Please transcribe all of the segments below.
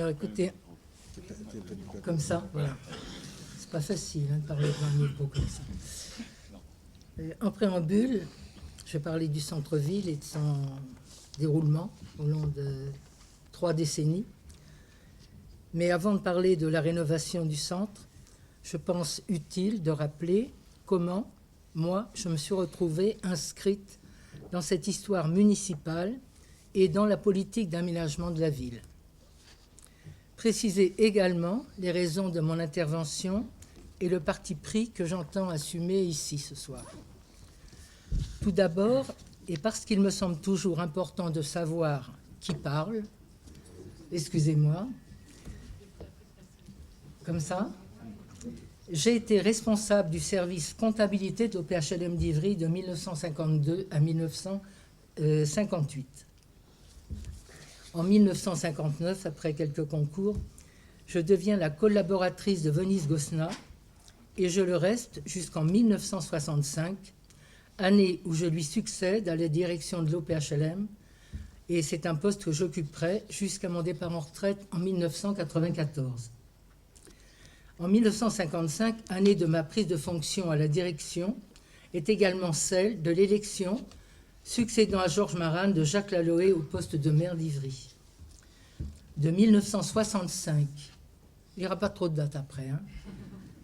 Alors écoutez, comme ça, voilà. C'est pas facile de parler devant un micro comme ça. En préambule, je vais parler du centre-ville et de son déroulement au long de 3 décennies. Mais avant de parler de la rénovation du centre, je pense utile de rappeler comment, moi, je me suis retrouvée inscrite dans cette histoire municipale et dans la politique d'aménagement de la ville. Préciser également les raisons de mon intervention et le parti pris que j'entends assumer ici ce soir. Tout d'abord, et parce qu'il me semble toujours important de savoir qui parle, excusez-moi, comme ça, j'ai été responsable du service comptabilité de l'OPHLM d'Ivry de 1952 à 1958. En 1959, après quelques concours, je deviens la collaboratrice de Venise Gosselin et je le reste jusqu'en 1965, année où je lui succède à la direction de l'OPHLM, et c'est un poste que j'occuperai jusqu'à mon départ en retraite en 1994. En 1955, année de ma prise de fonction à la direction, est également celle de l'élection succédant à Georges Marane de Jacques Laloé au poste de maire d'Ivry. De 1965, il n'y aura pas trop de dates après,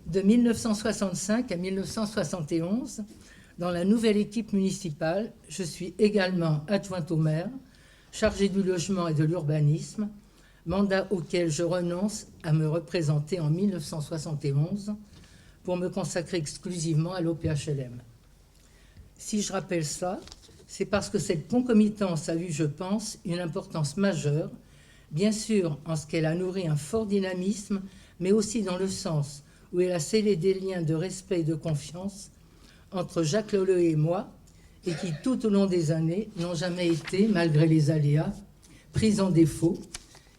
de 1965 à 1971, dans la nouvelle équipe municipale, je suis également adjointe au maire, chargée du logement et de l'urbanisme, mandat auquel je renonce à me représenter en 1971 pour me consacrer exclusivement à l'OPHLM. Si je rappelle ça, c'est parce que cette concomitance a eu, je pense, une importance majeure, bien sûr en ce qu'elle a nourri un fort dynamisme, mais aussi dans le sens où elle a scellé des liens de respect et de confiance entre Jacques Laloé et moi, et qui, tout au long des années, n'ont jamais été, malgré les aléas, pris en défaut,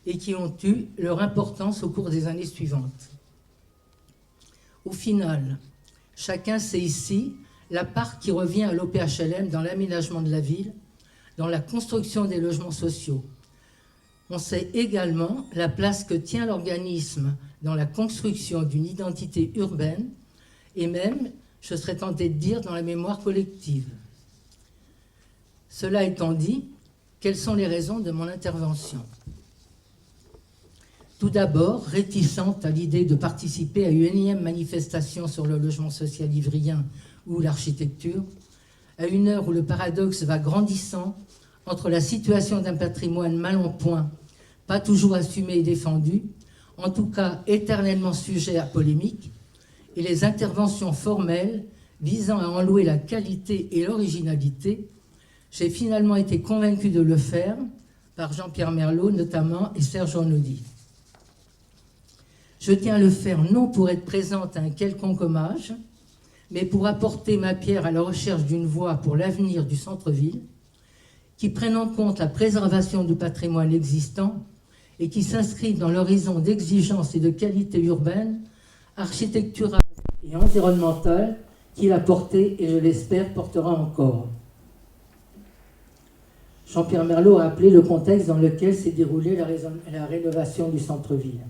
et qui ont eu leur importance au cours des années suivantes. Au final, chacun sait ici la part qui revient à l'OPHLM dans l'aménagement de la ville, dans la construction des logements sociaux. On sait également la place que tient l'organisme dans la construction d'une identité urbaine et même, je serais tentée de dire, dans la mémoire collective. Cela étant dit, quelles sont les raisons de mon intervention ? Tout d'abord, réticente à l'idée de participer à une énième manifestation sur le logement social ivrien ou l'architecture, à une heure où le paradoxe va grandissant entre la situation d'un patrimoine mal en point, pas toujours assumé et défendu, en tout cas éternellement sujet à polémique, et les interventions formelles visant à enlouer la qualité et l'originalité, j'ai finalement été convaincue de le faire par Jean-Pierre Merlot notamment et Serge Ornodi. Je tiens à le faire non pour être présente à un quelconque hommage, mais pour apporter ma pierre à la recherche d'une voie pour l'avenir du centre-ville, qui prenne en compte la préservation du patrimoine existant et qui s'inscrive dans l'horizon d'exigence et de qualité urbaine, architecturale et environnementale qu'il a porté et, je l'espère, portera encore. Jean-Pierre Merlot a appelé le contexte dans lequel s'est déroulée la rénovation du centre-ville.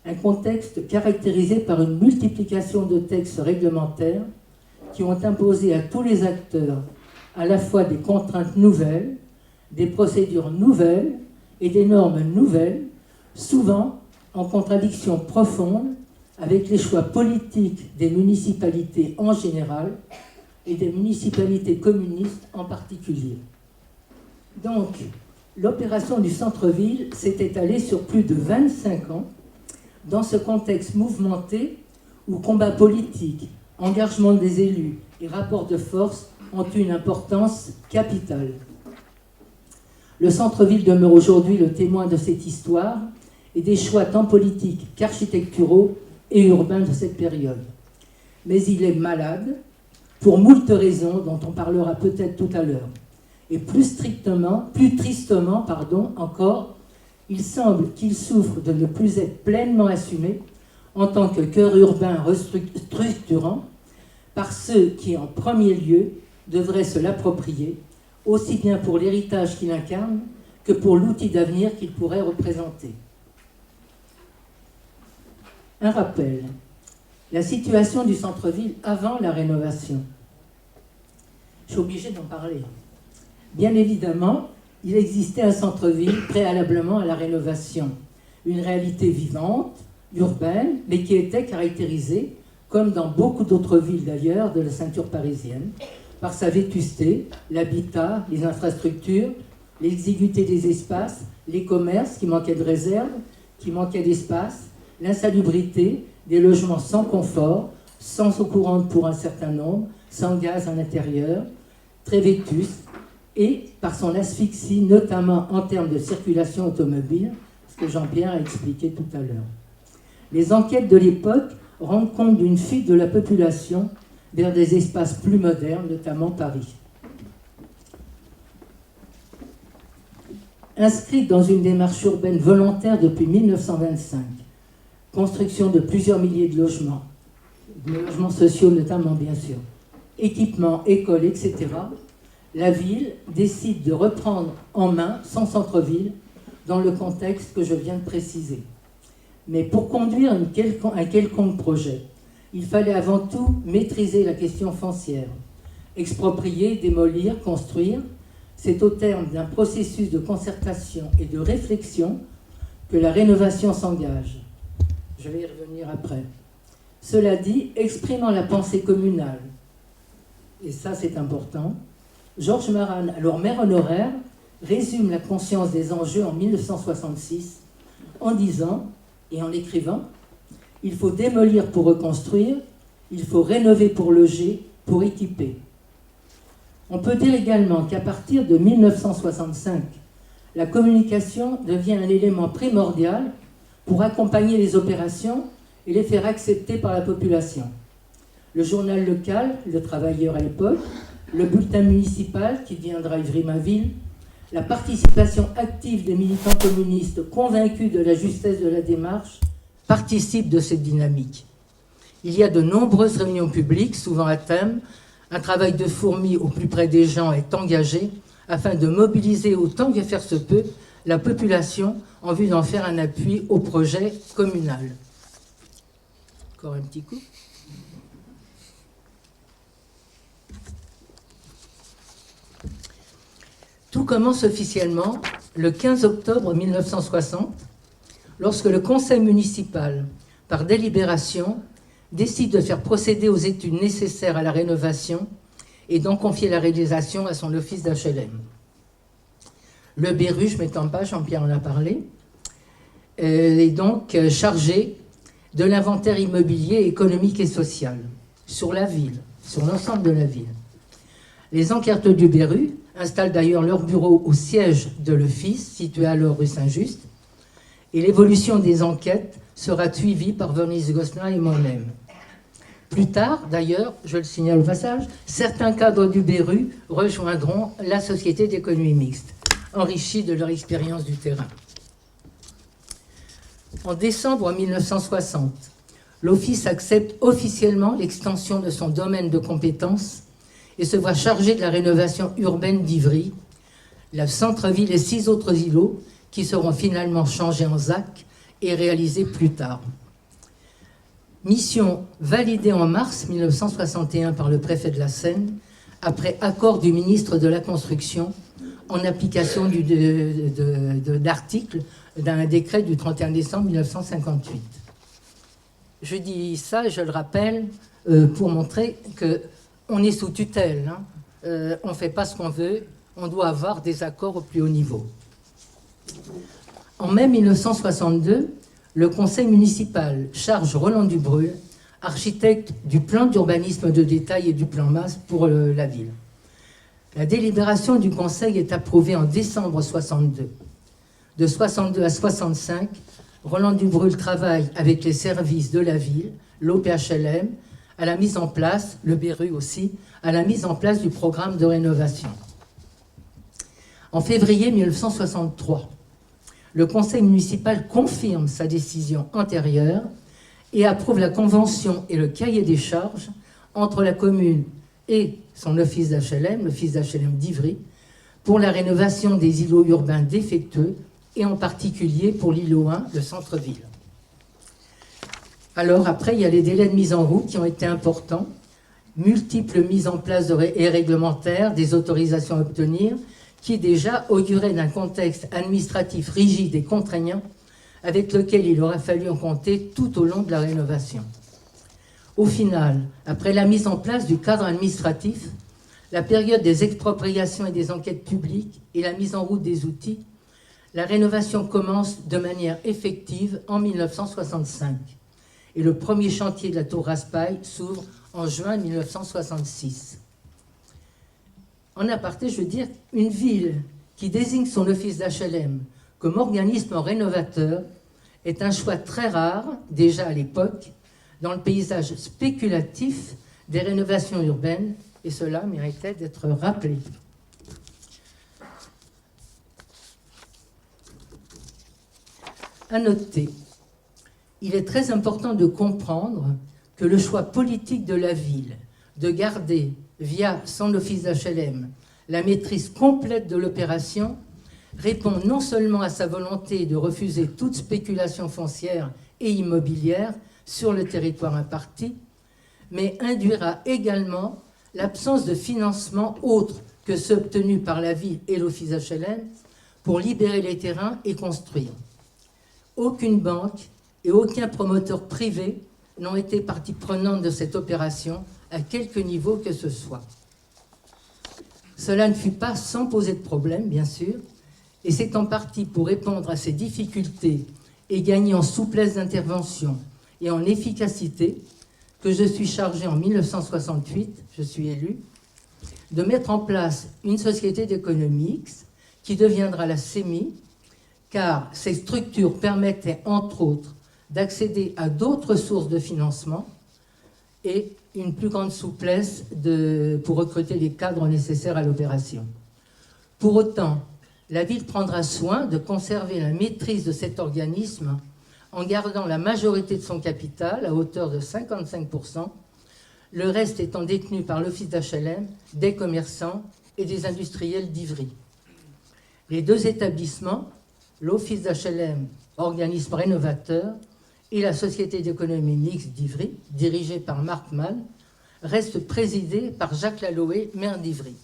Un contexte caractérisé par une multiplication de textes réglementaires qui ont imposé à tous les acteurs à la fois des contraintes nouvelles, des procédures nouvelles et des normes nouvelles, souvent en contradiction profonde avec les choix politiques des municipalités en général et des municipalités communistes en particulier. Donc, l'opération du centre-ville s'est étalée sur plus de 25 ans dans ce contexte mouvementé où combat politique, engagement des élus et rapports de force ont une importance capitale. Le centre-ville demeure aujourd'hui le témoin de cette histoire et des choix tant politiques qu'architecturaux et urbains de cette période. Mais il est malade pour moult raisons dont on parlera peut-être tout à l'heure. Et plus tristement encore, il semble qu'il souffre de ne plus être pleinement assumé en tant que cœur urbain structurant par ceux qui, en premier lieu, devraient se l'approprier, aussi bien pour l'héritage qu'il incarne que pour l'outil d'avenir qu'il pourrait représenter. Un rappel, la situation du centre-ville avant la rénovation. Je suis obligée d'en parler. Bien évidemment, il existait un centre-ville préalablement à la rénovation, une réalité vivante, urbaine, mais qui était caractérisée, comme dans beaucoup d'autres villes d'ailleurs de la ceinture parisienne, par sa vétusté, l'habitat, les infrastructures, l'exiguïté des espaces, les commerces qui manquaient de réserve, qui manquaient d'espace, l'insalubrité, des logements sans confort, sans eau courante pour un certain nombre, sans gaz à l'intérieur, très vétustes, et par son asphyxie, notamment en termes de circulation automobile, ce que Jean-Pierre a expliqué tout à l'heure. Les enquêtes de l'époque rendent compte d'une fuite de la population vers des espaces plus modernes, notamment Paris. Inscrite dans une démarche urbaine volontaire depuis 1925, construction de plusieurs milliers de logements sociaux notamment bien sûr, équipements, écoles, etc., la ville décide de reprendre en main son centre-ville dans le contexte que je viens de préciser. Mais pour conduire un quelconque projet, il fallait avant tout maîtriser la question foncière. Exproprier, démolir, construire, c'est au terme d'un processus de concertation et de réflexion que la rénovation s'engage. Je vais y revenir après. Cela dit, exprimant la pensée communale, et ça c'est important, Georges Maran, alors maire honoraire, résume la conscience des enjeux en 1966 en disant, et en écrivant, « Il faut démolir pour reconstruire, il faut rénover pour loger, pour équiper ». On peut dire également qu'à partir de 1965, la communication devient un élément primordial pour accompagner les opérations et les faire accepter par la population. Le journal local, Le Travailleur à l'époque, le bulletin municipal qui deviendra Ivry ma ville, la participation active des militants communistes convaincus de la justesse de la démarche participent de cette dynamique. Il y a de nombreuses réunions publiques, souvent à thème. Un travail de fourmi au plus près des gens est engagé afin de mobiliser autant que faire se peut la population en vue d'en faire un appui au projet communal. Encore un petit coup. Tout commence officiellement le 15 octobre 1960, lorsque le conseil municipal, par délibération, décide de faire procéder aux études nécessaires à la rénovation et d'en confier la réalisation à son office d'HLM. Le Beru, je ne m'étends pas, Jean-Pierre en a parlé, est donc chargé de l'inventaire immobilier, économique et social sur la ville, sur l'ensemble de la ville. Les enquêteurs du Beru installent d'ailleurs leur bureau au siège de l'office, situé alors rue Saint-Just, et l'évolution des enquêtes sera suivie par Venise Gosselin et moi-même. Plus tard, d'ailleurs, je le signale au passage, certains cadres du Beru rejoindront la Société d'économie mixte, enrichis de leur expérience du terrain. En décembre 1960, l'Office accepte officiellement l'extension de son domaine de compétences et se voit chargé de la rénovation urbaine d'Ivry, le centre-ville et 6 autres îlots qui seront finalement changés en ZAC et réalisés plus tard. Mission validée en mars 1961 par le préfet de la Seine, après accord du ministre de la Construction, en application d'articles d'un décret du 31 décembre 1958. Je dis ça, je le rappelle, pour montrer qu'on est sous tutelle. On ne fait pas ce qu'on veut, on doit avoir des accords au plus haut niveau. En mai 1962, le conseil municipal charge Roland Dubrul, architecte du plan d'urbanisme de détail et du plan masse pour la ville. La délibération du conseil est approuvée en décembre 62. De 62 à 65, Roland Dubrul travaille avec les services de la ville, l'OPHLM, à la mise en place, le Beru aussi, à la mise en place du programme de rénovation. En février 1963, le conseil municipal confirme sa décision antérieure et approuve la convention et le cahier des charges entre la commune et son office d'HLM, l'office d'HLM d'Ivry, pour la rénovation des îlots urbains défectueux et en particulier pour l'îlot 1, le centre-ville. Alors après, il y a les délais de mise en route qui ont été importants, multiples mises en place et réglementaires, des autorisations à obtenir, qui déjà auguraient d'un contexte administratif rigide et contraignant avec lequel il aura fallu en compter tout au long de la rénovation. Au final, après la mise en place du cadre administratif, la période des expropriations et des enquêtes publiques et la mise en route des outils, la rénovation commence de manière effective en 1965. Et le premier chantier de la tour Raspail s'ouvre en juin 1966. En aparté, je veux dire, une ville qui désigne son office d'HLM comme organisme rénovateur est un choix très rare, déjà à l'époque, dans le paysage spéculatif des rénovations urbaines, et cela méritait d'être rappelé. À noter, il est très important de comprendre que le choix politique de la ville de garder, via son office d'HLM, la maîtrise complète de l'opération répond non seulement à sa volonté de refuser toute spéculation foncière et immobilière sur le territoire imparti, mais induira également l'absence de financement autre que ceux obtenus par la ville et l'office HLM pour libérer les terrains et construire. Aucune banque et aucun promoteur privé n'ont été partie prenante de cette opération à quelque niveau que ce soit. Cela ne fut pas sans poser de problème, bien sûr, et c'est en partie pour répondre à ces difficultés et gagner en souplesse d'intervention et en efficacité que je suis chargé en 1968, je suis élu, de mettre en place une société d'économie mixte qui deviendra la CEMI, car ces structures permettaient, entre autres, d'accéder à d'autres sources de financement et une plus grande souplesse pour recruter les cadres nécessaires à l'opération. Pour autant, la ville prendra soin de conserver la maîtrise de cet organisme en gardant la majorité de son capital à hauteur de 55%, le reste étant détenu par l'office d'HLM, des commerçants et des industriels d'Ivry. Les deux établissements, l'office d'HLM, organisme rénovateur, et la société d'économie mixte d'Ivry, dirigée par Marc Mann, restent présidés par Jacques Laloé, maire d'Ivry.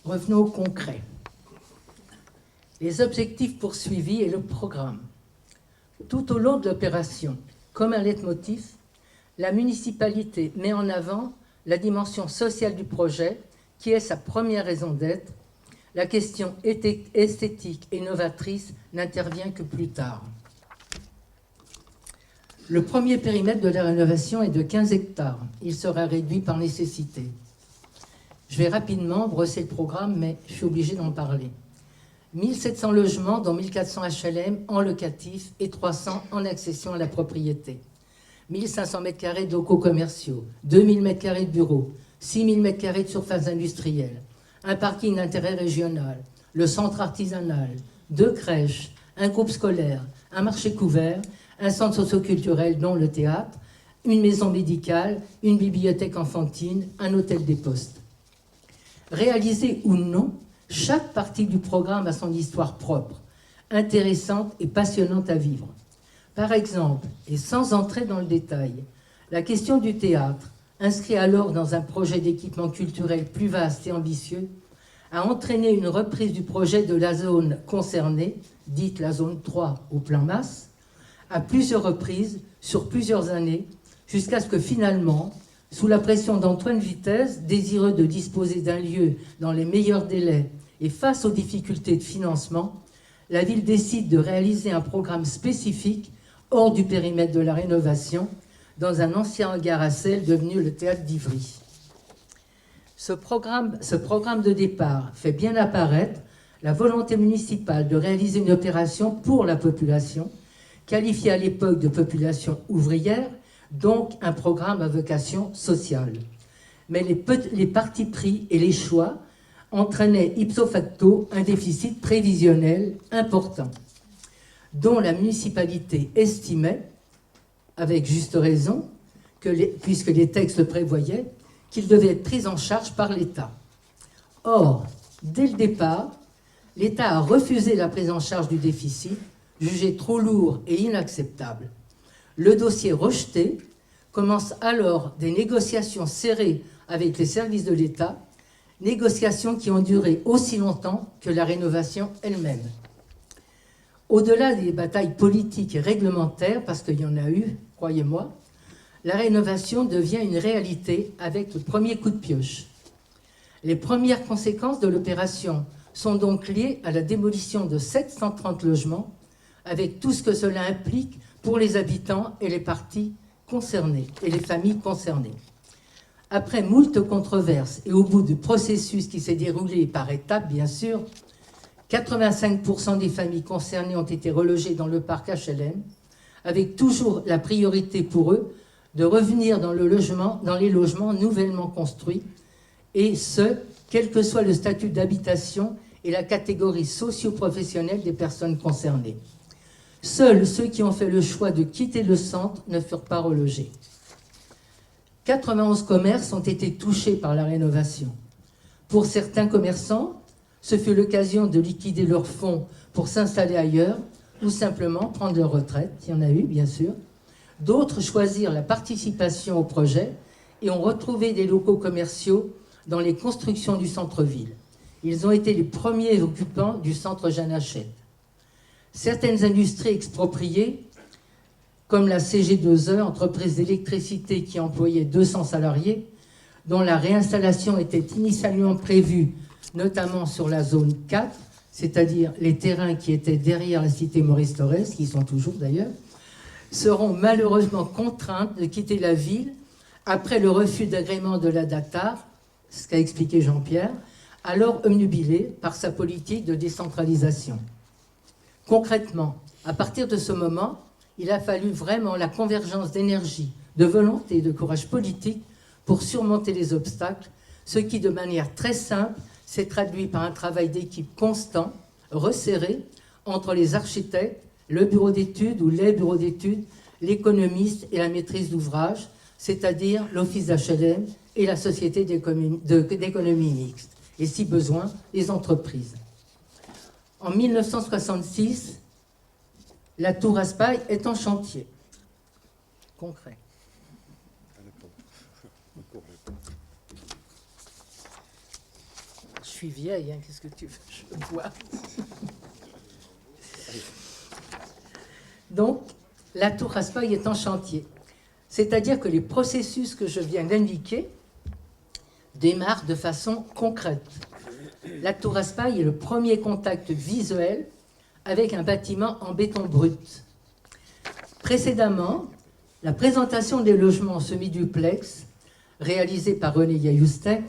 Revenons au concret. Les objectifs poursuivis et le programme. Tout au long de l'opération, comme un leitmotiv, la municipalité met en avant la dimension sociale du projet, qui est sa première raison d'être. La question esthétique et novatrice n'intervient que plus tard. Le premier périmètre de la rénovation est de 15 hectares. Il sera réduit par nécessité. Je vais rapidement brosser le programme, mais je suis obligé d'en parler. 1700 logements, dont 1400 HLM en locatif et 300 en accession à la propriété. 1500 m² de locaux commerciaux, 2000 m² de bureaux, 6000 m² de surface industrielle, un parking d'intérêt régional, le centre artisanal, 2 crèches, un groupe scolaire, un marché couvert, un centre socio-culturel dont le théâtre, une maison médicale, une bibliothèque enfantine, un hôtel des postes. Réalisé ou non, chaque partie du programme a son histoire propre, intéressante et passionnante à vivre. Par exemple, et sans entrer dans le détail, la question du théâtre, inscrit alors dans un projet d'équipement culturel plus vaste et ambitieux, a entraîné une reprise du projet de la zone concernée, dite la zone 3 au plan masse, à plusieurs reprises, sur plusieurs années, jusqu'à ce que finalement, sous la pression d'Antoine Vitesse, désireux de disposer d'un lieu dans les meilleurs délais et face aux difficultés de financement, la ville décide de réaliser un programme spécifique hors du périmètre de la rénovation, dans un ancien hangar à sel devenu le théâtre d'Ivry. Ce programme de départ fait bien apparaître la volonté municipale de réaliser une opération pour la population, qualifiée à l'époque de population ouvrière, donc un programme à vocation sociale. Mais les partis pris et les choix entraînaient ipso facto un déficit prévisionnel important, dont la municipalité estimait avec juste raison, puisque les textes le prévoyaient, qu'ils devaient être pris en charge par l'État. Or, dès le départ, l'État a refusé la prise en charge du déficit, jugé trop lourd et inacceptable. Le dossier rejeté, commencent alors des négociations serrées avec les services de l'État, négociations qui ont duré aussi longtemps que la rénovation elle-même. Au-delà des batailles politiques et réglementaires, parce qu'il y en a eu, croyez-moi, la rénovation devient une réalité avec le premier coup de pioche. Les premières conséquences de l'opération sont donc liées à la démolition de 730 logements, avec tout ce que cela implique pour les habitants et les parties concernées, et les familles concernées. Après moult controverses et au bout du processus qui s'est déroulé par étapes, bien sûr, 85% des familles concernées ont été relogées dans le parc HLM, avec toujours la priorité pour eux de revenir dans les logements nouvellement construits, et ce, quel que soit le statut d'habitation et la catégorie socio-professionnelle des personnes concernées. Seuls ceux qui ont fait le choix de quitter le centre ne furent pas relogés. 91 commerces ont été touchés par la rénovation. Pour certains commerçants, ce fut l'occasion de liquider leurs fonds pour s'installer ailleurs ou simplement prendre leur retraite. Il y en a eu, bien sûr. D'autres choisirent la participation au projet et ont retrouvé des locaux commerciaux dans les constructions du centre-ville. Ils ont été les premiers occupants du centre Jeanne Hachette. Certaines industries expropriées, comme la CG2E, entreprise d'électricité qui employait 200 salariés, dont la réinstallation était initialement prévue, notamment sur la zone 4, c'est-à-dire les terrains qui étaient derrière la cité Maurice Thorez, qui y sont toujours d'ailleurs, seront malheureusement contraintes de quitter la ville après le refus d'agrément de la DATAR, ce qu'a expliqué Jean-Pierre, alors obnubilée par sa politique de décentralisation. Concrètement, à partir de ce moment, il a fallu vraiment la convergence d'énergie, de volonté et de courage politique pour surmonter les obstacles, ce qui, de manière très simple, s'est traduit par un travail d'équipe constant, resserré, entre les architectes, le bureau d'études ou les bureaux d'études, l'économiste et la maîtrise d'ouvrage, c'est-à-dire l'office d'HLM et la société d'économie mixte, et si besoin, les entreprises. En 1966, la tour Raspail est en chantier. Concret. Je suis vieille, hein, qu'est-ce que tu veux, je vois. Donc, la tour Raspail est en chantier. C'est-à-dire que les processus que je viens d'indiquer démarrent de façon concrète. La tour Raspail est le premier contact visuel avec un bâtiment en béton brut. Précédemment, la présentation des logements semi-duplex, réalisée par René Yaoustek,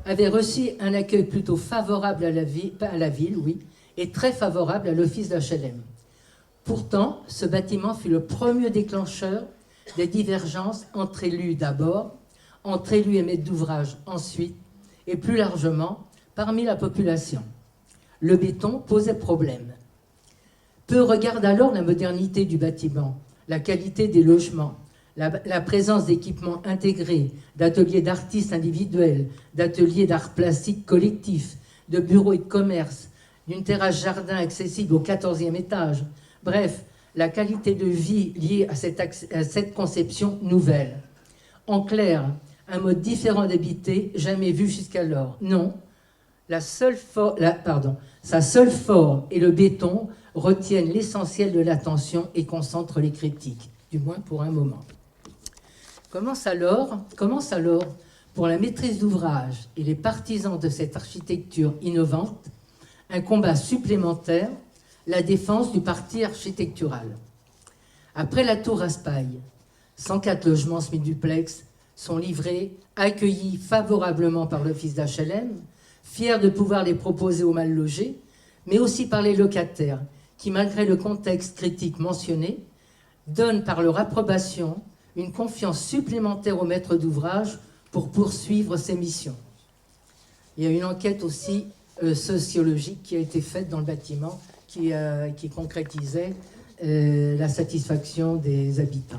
avait reçu un accueil plutôt favorable à la ville, oui, et très favorable à l'office d'HLM. Pourtant, ce bâtiment fut le premier déclencheur des divergences entre élus d'abord, entre élus et maîtres d'ouvrage ensuite, et plus largement, parmi la population. Le béton posait problème. Peu regardent alors la modernité du bâtiment, la qualité des logements, la présence d'équipements intégrés, d'ateliers d'artistes individuels, d'ateliers d'art plastique collectifs, de bureaux et de commerce, d'une terrasse jardin accessible au 14e étage. Bref, la qualité de vie liée à cette conception nouvelle. En clair, un mode différent d'habiter jamais vu jusqu'alors. Non, sa seule forme et le béton retiennent l'essentiel de l'attention et concentrent les critiques, du moins pour un moment. Commence alors, pour la maîtrise d'ouvrage et les partisans de cette architecture innovante, un combat supplémentaire, la défense du parti architectural. Après la tour Raspail, 104 logements semi-duplex sont livrés, accueillis favorablement par l'office d'HLM, fiers de pouvoir les proposer aux mal logés, mais aussi par les locataires, qui, malgré le contexte critique mentionné, donnent par leur approbation une confiance supplémentaire au maître d'ouvrage pour poursuivre ses missions. Il y a une enquête aussi sociologique qui a été faite dans le bâtiment qui concrétisait la satisfaction des habitants.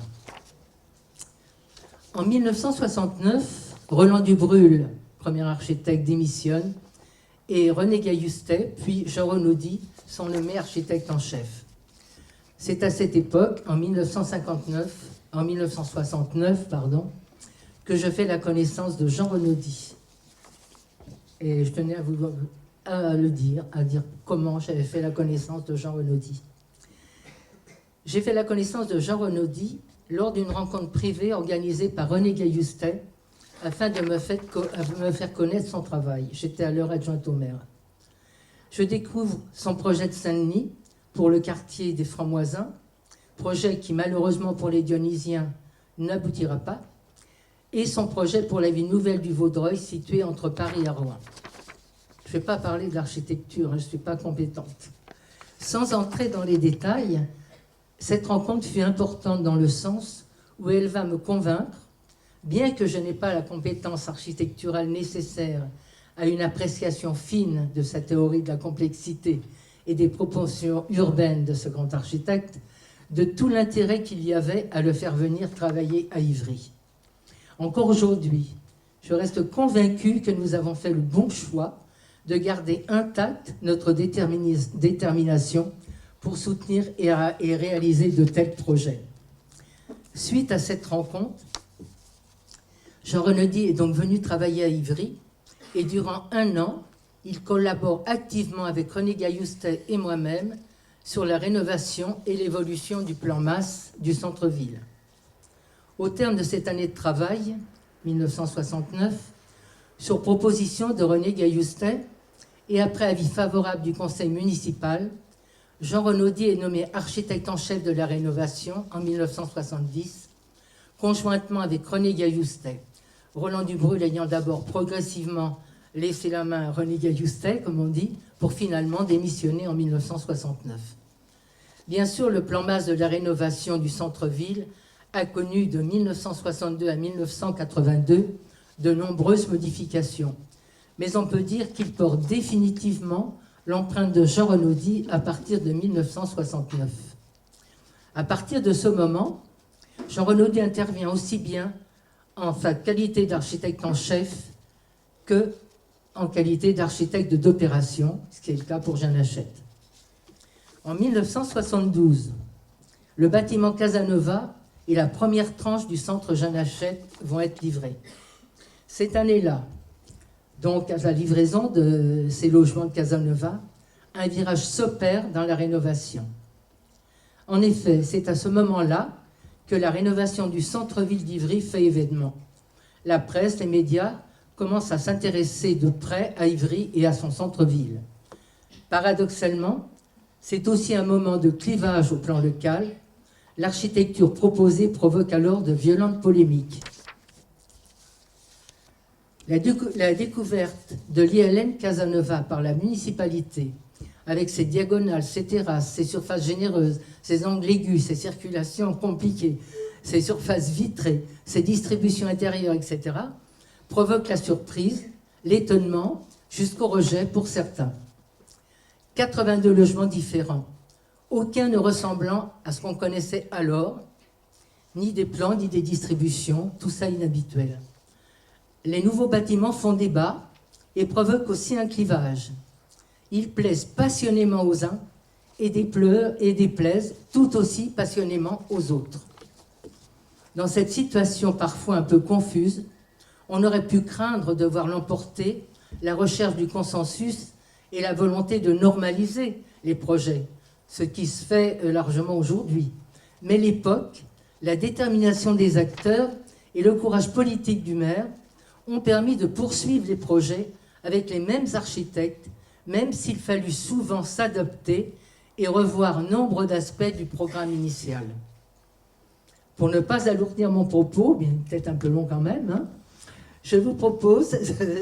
En 1969, Roland Dubrul, premier architecte, démissionne et René Gaillustet, puis Jean Renaudy sont nommés architectes en chef. C'est à cette époque, en 1969, que je fais la connaissance de Jean Renaudy. Et je tenais à dire comment j'avais fait la connaissance de Jean Renaudy. J'ai fait la connaissance de Jean Renaudy lors d'une rencontre privée organisée par René Gaillustet afin de me faire connaître son travail. J'étais alors adjointe au maire. Je découvre son projet de Saint-Denis pour le quartier des Francs-Moisins, projet qui malheureusement pour les Dionysiens n'aboutira pas, et son projet pour la ville nouvelle du Vaudreuil située entre Paris et Rouen. Je ne vais pas parler de l'architecture, je ne suis pas compétente. Sans entrer dans les détails, cette rencontre fut importante dans le sens où elle va me convaincre, bien que je n'ai pas la compétence architecturale nécessaire à une appréciation fine de sa théorie de la complexité et des proportions urbaines de ce grand architecte, de tout l'intérêt qu'il y avait à le faire venir travailler à Ivry. Encore aujourd'hui, je reste convaincu que nous avons fait le bon choix de garder intacte notre détermination pour soutenir et réaliser de tels projets. Suite à cette rencontre, Jean Renaudy est donc venu travailler à Ivry et durant 1 an, il collabore activement avec René Gaillustet et moi-même sur la rénovation et l'évolution du plan masse du centre-ville. Au terme de cette année de travail, 1969, sur proposition de René Gaillustet et après avis favorable du conseil municipal, Jean Renaudy est nommé architecte en chef de la rénovation en 1970, conjointement avec René Gaillustet. Roland Dubrul ayant d'abord progressivement laissé la main à René Gaillustet, comme on dit, pour finalement démissionner en 1969. Bien sûr, le plan masse de la rénovation du centre-ville a connu de 1962 à 1982 de nombreuses modifications, mais on peut dire qu'il porte définitivement l'empreinte de Jean Renaudy à partir de 1969. À partir de ce moment, Jean Renaudy intervient aussi bien en sa qualité d'architecte en chef que en qualité d'architecte d'opération, ce qui est le cas pour Jean Hachette. En 1972, le bâtiment Casanova et la première tranche du centre Jean Hachette vont être livrés. Cette année-là, donc à la livraison de ces logements de Casanova, un virage s'opère dans la rénovation. En effet, c'est à ce moment-là que la rénovation du centre-ville d'Ivry fait événement. La presse, les médias commencent à s'intéresser de près à Ivry et à son centre-ville. Paradoxalement, c'est aussi un moment de clivage au plan local. L'architecture proposée provoque alors de violentes polémiques. La découverte de l'ILN Casanova par la municipalité, avec ses diagonales, ses terrasses, ses surfaces généreuses, ses angles aigus, ses circulations compliquées, ses surfaces vitrées, ses distributions intérieures, etc., provoque la surprise, l'étonnement, jusqu'au rejet pour certains. 82 logements différents, aucun ne ressemblant à ce qu'on connaissait alors, ni des plans, ni des distributions, tout ça inhabituel. Les nouveaux bâtiments font débat et provoquent aussi un clivage. Ils plaisent passionnément aux uns et déplaisent tout aussi passionnément aux autres. Dans cette situation parfois un peu confuse, on aurait pu craindre de voir l'emporter la recherche du consensus et la volonté de normaliser les projets, ce qui se fait largement aujourd'hui. Mais l'époque, la détermination des acteurs et le courage politique du maire ont permis de poursuivre les projets avec les mêmes architectes, même s'il fallut souvent s'adapter et revoir nombre d'aspects du programme initial. Pour ne pas alourdir mon propos, bien peut-être un peu long quand même, hein, je vous propose,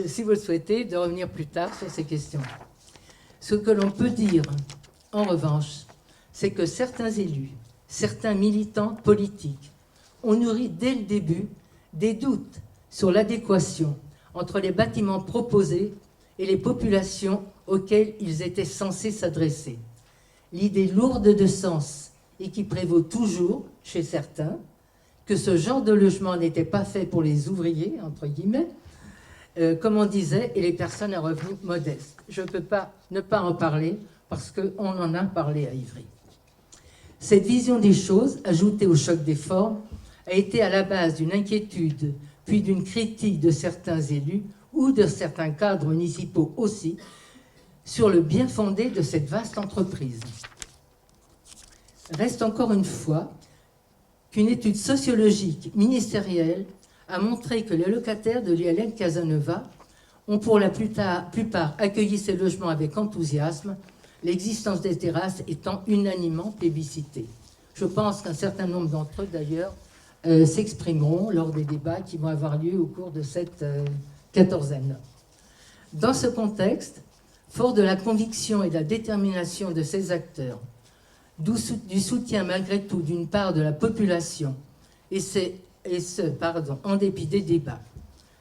si vous le souhaitez, de revenir plus tard sur ces questions. Ce que l'on peut dire, en revanche, c'est que certains élus, certains militants politiques ont nourri dès le début des doutes sur l'adéquation entre les bâtiments proposés et les populations auxquelles ils étaient censés s'adresser. L'idée lourde de sens et qui prévaut toujours chez certains, que ce genre de logement n'était pas fait pour les ouvriers, entre guillemets, comme on disait, et les personnes à revenus modestes. Je ne peux pas ne pas en parler parce qu'on en a parlé à Ivry. Cette vision des choses, ajoutée au choc des formes, a été à la base d'une inquiétude, puis d'une critique de certains élus ou de certains cadres municipaux aussi, sur le bien fondé de cette vaste entreprise. Reste encore une fois qu'une étude sociologique ministérielle a montré que les locataires de l'ILM Casanova ont pour la plupart accueilli ces logements avec enthousiasme, l'existence des terrasses étant unanimement plébiscitée. Je pense qu'un certain nombre d'entre eux, d'ailleurs, s'exprimeront lors des débats qui vont avoir lieu au cours de cette quatorzaine. Dans ce contexte, fort de la conviction et de la détermination de ces acteurs, du soutien malgré tout d'une part de la population, en dépit des débats,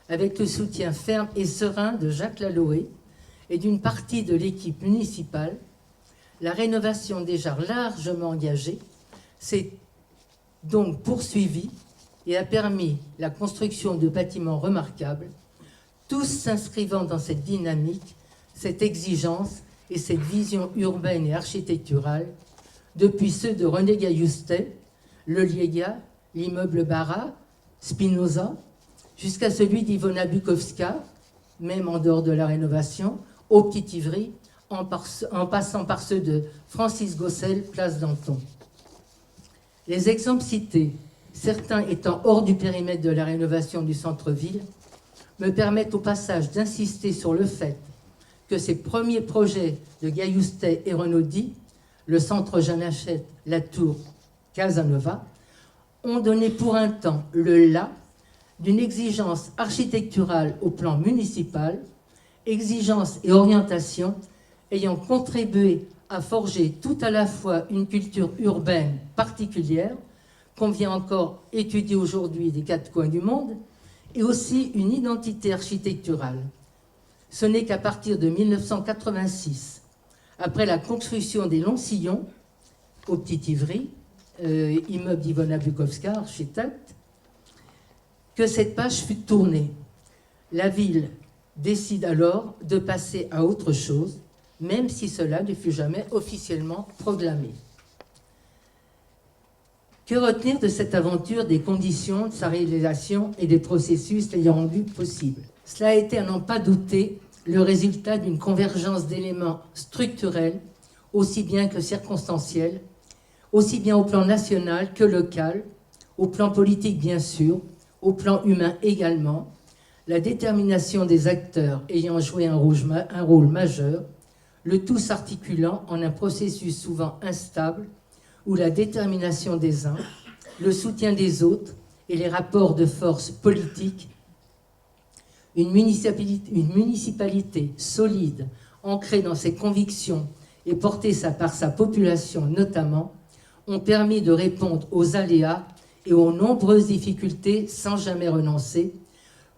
avec le soutien ferme et serein de Jacques Laloé et d'une partie de l'équipe municipale, la rénovation déjà largement engagée s'est donc poursuivie et a permis la construction de bâtiments remarquables, tous s'inscrivant dans cette dynamique, cette exigence et cette vision urbaine et architecturale, depuis ceux de René Gailloustet, le Liega, l'immeuble Barra, Spinoza, jusqu'à celui d'Ivona Bukowska, même en dehors de la rénovation, au Petit Ivry, en passant par ceux de Francis Gossel, place Danton. Les exemples cités, certains étant hors du périmètre de la rénovation du centre-ville, me permettent au passage d'insister sur le fait que ces premiers projets de Gailloustet et Renaudie, le centre Jeanne Hachette, la tour Casanova, ont donné pour un temps le là d'une exigence architecturale au plan municipal, exigence et orientation ayant contribué à forger tout à la fois une culture urbaine particulière, qu'on vient encore étudier aujourd'hui des quatre coins du monde, et aussi une identité architecturale. Ce n'est qu'à partir de 1986, après la construction des longs sillons au Petit Ivry, immeuble d'Ivona Bukowska, architecte, que cette page fut tournée. La ville décide alors de passer à autre chose, même si cela ne fut jamais officiellement proclamé. Que retenir de cette aventure, des conditions de sa réalisation et des processus l'ayant rendu possible? Cela a été, à n'en pas douter, le résultat d'une convergence d'éléments structurels, aussi bien que circonstanciels, aussi bien au plan national que local, au plan politique bien sûr, au plan humain également, la détermination des acteurs ayant joué un rôle majeur, le tout s'articulant en un processus souvent instable, où la détermination des uns, le soutien des autres et les rapports de force politiques, une municipalité solide, ancrée dans ses convictions et portée par sa population notamment, ont permis de répondre aux aléas et aux nombreuses difficultés sans jamais renoncer,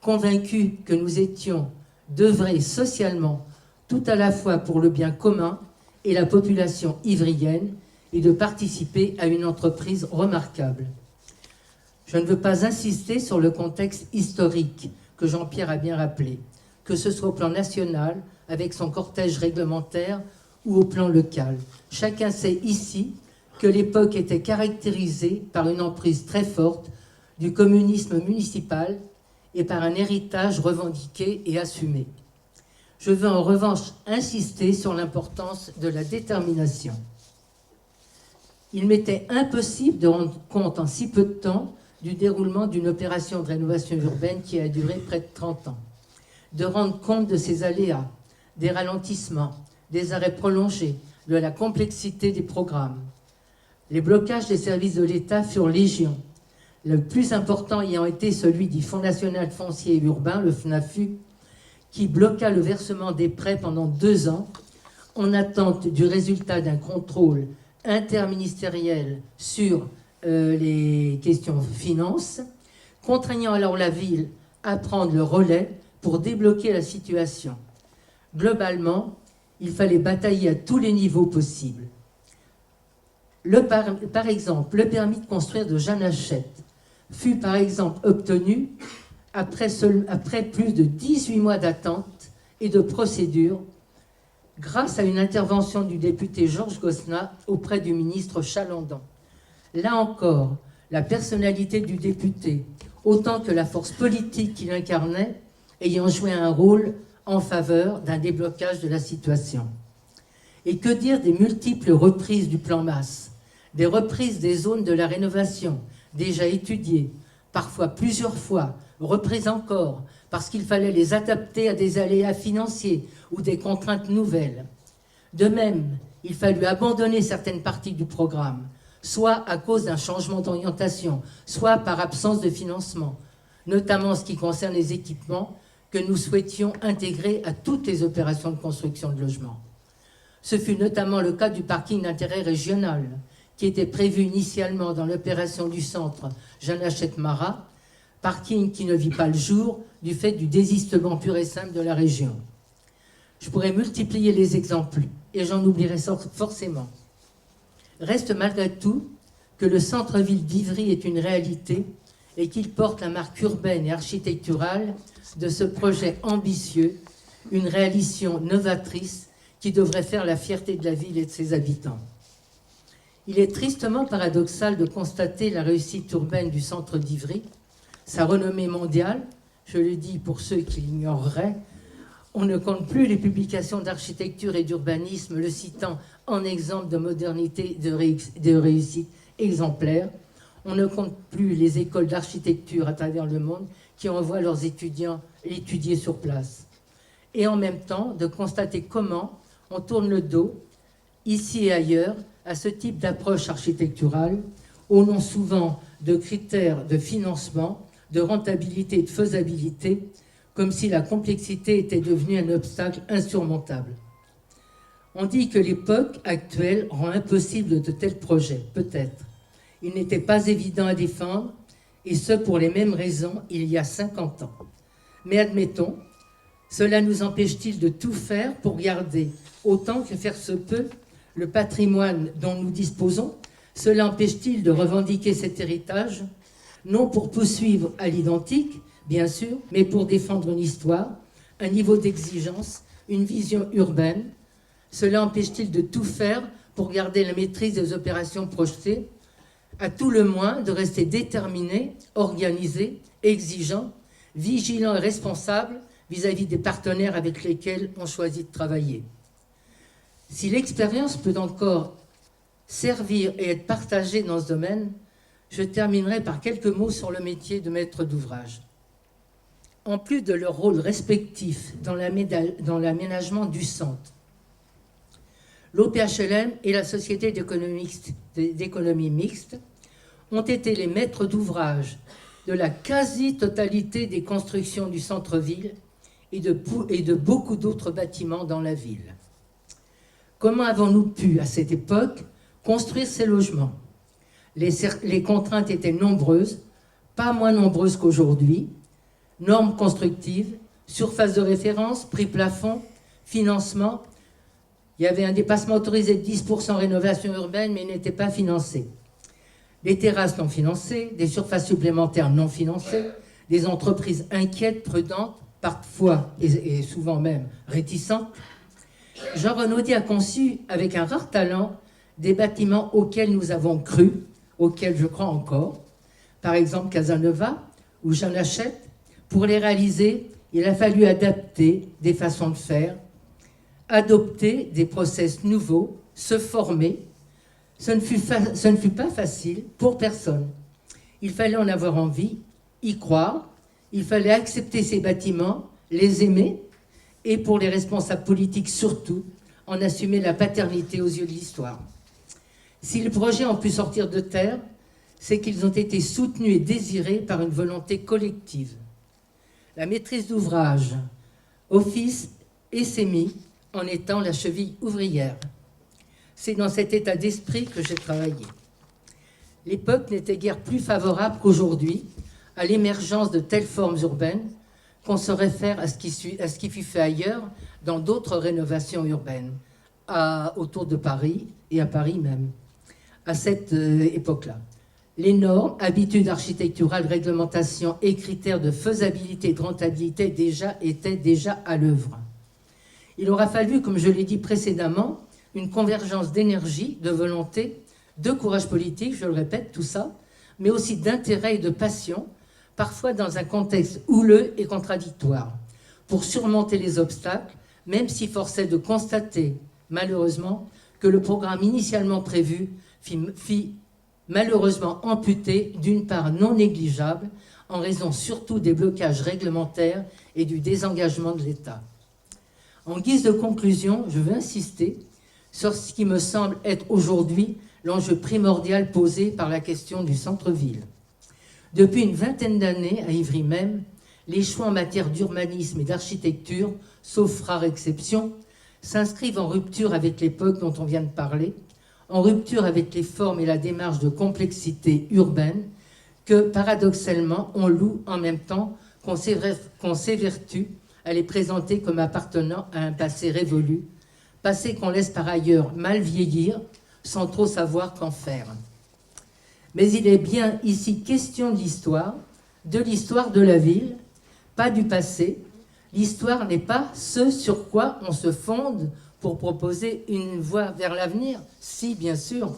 convaincus que nous étions d'œuvrer socialement tout à la fois pour le bien commun et la population ivrienne et de participer à une entreprise remarquable. Je ne veux pas insister sur le contexte historique que Jean-Pierre a bien rappelé, que ce soit au plan national, avec son cortège réglementaire, ou au plan local. Chacun sait ici que l'époque était caractérisée par une emprise très forte du communisme municipal et par un héritage revendiqué et assumé. Je veux en revanche insister sur l'importance de la détermination. Il m'était impossible de rendre compte en si peu de temps du déroulement d'une opération de rénovation urbaine qui a duré près de 30 ans, de rendre compte de ses aléas, des ralentissements, des arrêts prolongés, de la complexité des programmes. Les blocages des services de l'État furent légion, le plus important ayant été celui du Fonds national foncier et urbain, le FNAFU, qui bloqua le versement des prêts pendant 2 ans en attente du résultat d'un contrôle interministériel sur les questions finances, contraignant alors la ville à prendre le relais pour débloquer la situation. Globalement, il fallait batailler à tous les niveaux possibles. Par exemple, le permis de construire de Jeanne Hachette, fut par exemple obtenue après plus de 18 mois d'attente et de procédure, grâce à une intervention du député Georges Gosselin auprès du ministre Chalandon. Là encore, la personnalité du député, autant que la force politique qu'il incarnait, ayant joué un rôle en faveur d'un déblocage de la situation. Et que dire des multiples reprises du plan Masse, des reprises des zones de la rénovation, déjà étudiées, parfois plusieurs fois, reprises encore, parce qu'il fallait les adapter à des aléas financiers ou des contraintes nouvelles. De même, il fallut abandonner certaines parties du programme, soit à cause d'un changement d'orientation, soit par absence de financement, notamment en ce qui concerne les équipements que nous souhaitions intégrer à toutes les opérations de construction de logements. Ce fut notamment le cas du parking d'intérêt régional, qui était prévu initialement dans l'opération du centre Jeanne Hachette-Marat, parking qui ne vit pas le jour du fait du désistement pur et simple de la région. Je pourrais multiplier les exemples, et j'en oublierai forcément. Reste malgré tout que le centre-ville d'Ivry est une réalité et qu'il porte la marque urbaine et architecturale de ce projet ambitieux, une réalisation novatrice qui devrait faire la fierté de la ville et de ses habitants. Il est tristement paradoxal de constater la réussite urbaine du centre d'Ivry, sa renommée mondiale. Je le dis pour ceux qui l'ignoreraient, on ne compte plus les publications d'architecture et d'urbanisme le citant en exemple de modernité et de réussite exemplaire. On ne compte plus les écoles d'architecture à travers le monde qui envoient leurs étudiants l'étudier sur place. Et en même temps, de constater comment on tourne le dos, ici et ailleurs, à ce type d'approche architecturale, au nom souvent de critères de financement, de rentabilité et de faisabilité, comme si la complexité était devenue un obstacle insurmontable. On dit que l'époque actuelle rend impossible de tels projets, peut-être. Il n'était pas évident à défendre, et ce pour les mêmes raisons il y a 50 ans. Mais admettons, cela nous empêche-t-il de tout faire pour garder, autant que faire se peut, le patrimoine dont nous disposons? Cela empêche-t-il de revendiquer cet héritage, non pour poursuivre à l'identique, bien sûr, mais pour défendre une histoire, un niveau d'exigence, une vision urbaine? Cela empêche-t-il de tout faire pour garder la maîtrise des opérations projetées? À tout le moins, de rester déterminé, organisé, exigeant, vigilant et responsable vis-à-vis des partenaires avec lesquels on choisit de travailler. Si l'expérience peut encore servir et être partagée dans ce domaine, je terminerai par quelques mots sur le métier de maître d'ouvrage. En plus de leur rôle respectif dans l'aménagement du centre, l'OPHLM et la Société d'économie mixte ont été les maîtres d'ouvrage de la quasi-totalité des constructions du centre-ville et de beaucoup d'autres bâtiments dans la ville. Comment avons-nous pu, à cette époque, construire ces logements? Les contraintes étaient nombreuses, pas moins nombreuses qu'aujourd'hui. Normes constructives, surface de référence, prix plafond, financement. Il y avait un dépassement autorisé de 10% rénovation urbaine, mais il n'était pas financé. Les terrasses non financées, des surfaces supplémentaires non financées, des entreprises inquiètes, prudentes, parfois et souvent même réticentes. Jean Renaudy a conçu, avec un rare talent, des bâtiments auxquels nous avons cru, auxquels je crois encore. Par exemple, Casanova ou Jeanne Hachette. Pour les réaliser, il a fallu adapter des façons de faire, adopter des process nouveaux, se former. Ce ne fut pas facile pour personne. Il fallait en avoir envie, y croire. Il fallait accepter ces bâtiments, les aimer, et pour les responsables politiques surtout, en assumer la paternité aux yeux de l'histoire. Si les projets ont pu sortir de terre, c'est qu'ils ont été soutenus et désirés par une volonté collective. La maîtrise d'ouvrage, office et SEMI en étant la cheville ouvrière. C'est dans cet état d'esprit que j'ai travaillé. L'époque n'était guère plus favorable qu'aujourd'hui à l'émergence de telles formes urbaines qu'on se réfère à ce qui fut fait ailleurs dans d'autres rénovations urbaines, autour de Paris et à Paris même, à cette époque-là. Les normes, habitudes architecturales, réglementations et critères de faisabilité et de rentabilité étaient déjà à l'œuvre. Il aura fallu, comme je l'ai dit précédemment, une convergence d'énergie, de volonté, de courage politique, je le répète, tout ça, mais aussi d'intérêt et de passion, parfois dans un contexte houleux et contradictoire, pour surmonter les obstacles, même si force est de constater, malheureusement, que le programme initialement prévu fit malheureusement amputé d'une part non négligeable, en raison surtout des blocages réglementaires et du désengagement de l'État. En guise de conclusion, je veux insister sur ce qui me semble être aujourd'hui l'enjeu primordial posé par la question du centre-ville. Depuis une vingtaine d'années, à Ivry même, les choix en matière d'urbanisme et d'architecture, sauf rare exception, s'inscrivent en rupture avec l'époque dont on vient de parler, en rupture avec les formes et la démarche de complexité urbaine que, paradoxalement, on loue en même temps qu'on s'évertue à les présenter comme appartenant à un passé révolu, passé qu'on laisse par ailleurs mal vieillir sans trop savoir qu'en faire. Mais il est bien ici question de l'histoire de la ville, pas du passé. L'histoire n'est pas ce sur quoi on se fonde pour proposer une voie vers l'avenir. Si, bien sûr.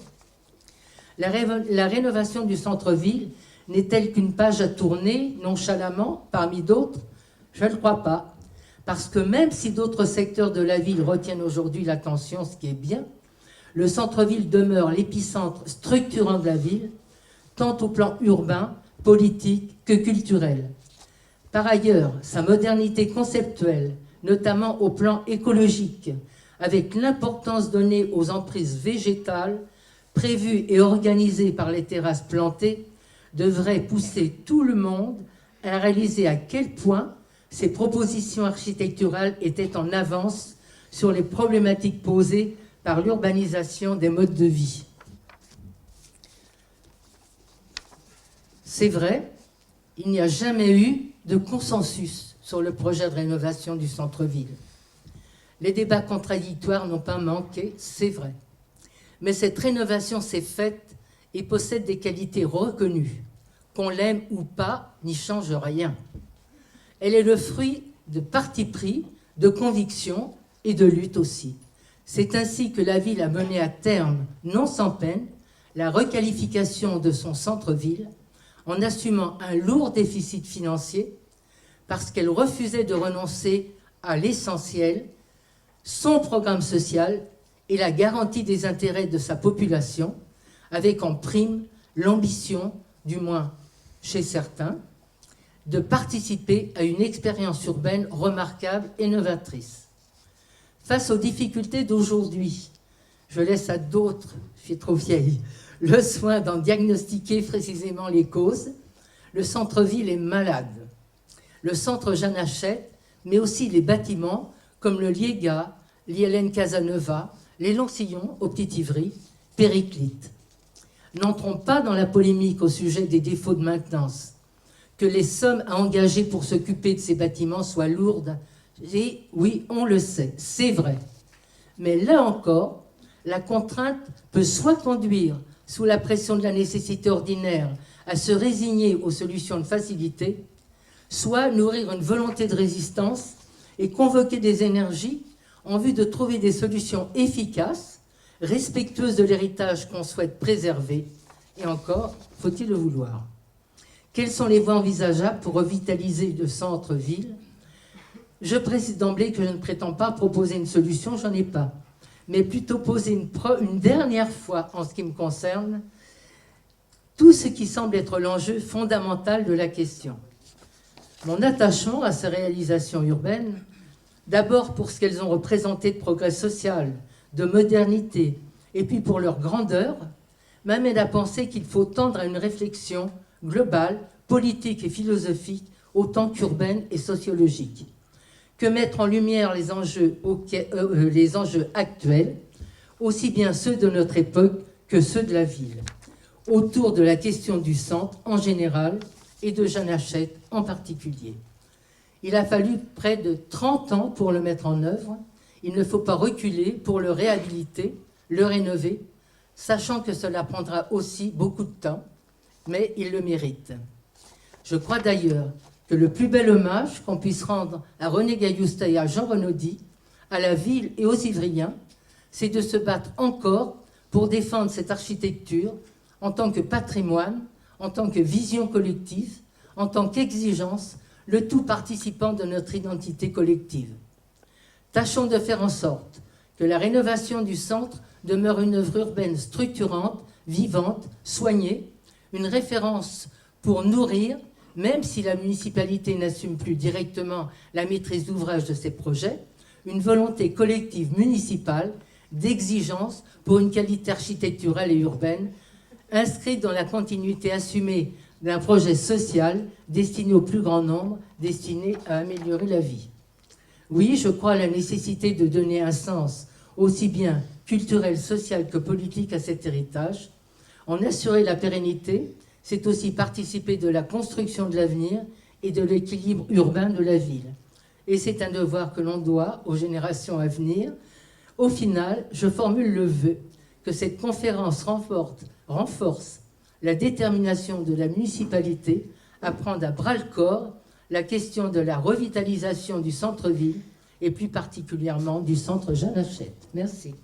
La rénovation du centre-ville n'est-elle qu'une page à tourner nonchalamment parmi d'autres? Je ne le crois pas. Parce que même si d'autres secteurs de la ville retiennent aujourd'hui l'attention, ce qui est bien, le centre-ville demeure l'épicentre structurant de la ville, tant au plan urbain, politique que culturel. Par ailleurs, sa modernité conceptuelle, notamment au plan écologique, avec l'importance donnée aux emprises végétales, prévues et organisées par les terrasses plantées, devrait pousser tout le monde à réaliser à quel point ces propositions architecturales étaient en avance sur les problématiques posées par l'urbanisation des modes de vie. C'est vrai, il n'y a jamais eu de consensus sur le projet de rénovation du centre-ville. Les débats contradictoires n'ont pas manqué, c'est vrai. Mais cette rénovation s'est faite et possède des qualités reconnues. Qu'on l'aime ou pas, n'y change rien. Elle est le fruit de parti pris, de conviction et de lutte aussi. C'est ainsi que la ville a mené à terme, non sans peine, la requalification de son centre-ville en assumant un lourd déficit financier parce qu'elle refusait de renoncer à l'essentiel, son programme social et la garantie des intérêts de sa population, avec en prime l'ambition, du moins chez certains, de participer à une expérience urbaine remarquable et novatrice. Face aux difficultés d'aujourd'hui, je laisse à d'autres, je suis trop vieille, le soin d'en diagnostiquer précisément les causes. Le centre-ville est malade. Le centre Jeanne Hachette, mais aussi les bâtiments comme le Liéga, l'ILN Casanova, les Lancillons au Petit-Ivry, périclitent. N'entrons pas dans la polémique au sujet des défauts de maintenance, que les sommes à engager pour s'occuper de ces bâtiments soient lourdes. Et oui, on le sait, c'est vrai. Mais là encore, la contrainte peut soit conduire, sous la pression de la nécessité ordinaire, à se résigner aux solutions de facilité, soit nourrir une volonté de résistance et convoquer des énergies en vue de trouver des solutions efficaces, respectueuses de l'héritage qu'on souhaite préserver. Et encore, faut-il le vouloir. Quelles sont les voies envisageables pour revitaliser le centre-ville? Je précise d'emblée que je ne prétends pas proposer une solution, j'en ai pas, mais plutôt poser une dernière fois, en ce qui me concerne, tout ce qui semble être l'enjeu fondamental de la question. Mon attachement à ces réalisations urbaines, d'abord pour ce qu'elles ont représenté de progrès social, de modernité, et puis pour leur grandeur, m'amène à penser qu'il faut tendre à une réflexion globale, politique et philosophique, autant qu'urbaine et sociologique. Que mettre en lumière les enjeux actuels, aussi bien ceux de notre époque que ceux de la ville, autour de la question du centre en général et de Jeanne Hachette en particulier. Il a fallu près de 30 ans pour le mettre en œuvre. Il ne faut pas reculer pour le réhabiliter, le rénover, sachant que cela prendra aussi beaucoup de temps mais il le mérite. Je crois d'ailleurs que le plus bel hommage qu'on puisse rendre à René Gailloustat et à Jean Renaudy, à la ville et aux Ivriens, c'est de se battre encore pour défendre cette architecture en tant que patrimoine, en tant que vision collective, en tant qu'exigence, le tout participant de notre identité collective. Tâchons de faire en sorte que la rénovation du centre demeure une œuvre urbaine structurante, vivante, soignée, une référence pour nourrir, même si la municipalité n'assume plus directement la maîtrise d'ouvrage de ses projets, une volonté collective municipale d'exigence pour une qualité architecturale et urbaine, inscrite dans la continuité assumée d'un projet social destiné au plus grand nombre, destiné à améliorer la vie. Oui, je crois à la nécessité de donner un sens aussi bien culturel, social que politique à cet héritage. En assurer la pérennité, c'est aussi participer de la construction de l'avenir et de l'équilibre urbain de la ville. Et c'est un devoir que l'on doit aux générations à venir. Au final, je formule le vœu que cette conférence renforce la détermination de la municipalité à prendre à bras-le-corps la question de la revitalisation du centre-ville et plus particulièrement du centre Jeanne Hachette. Merci.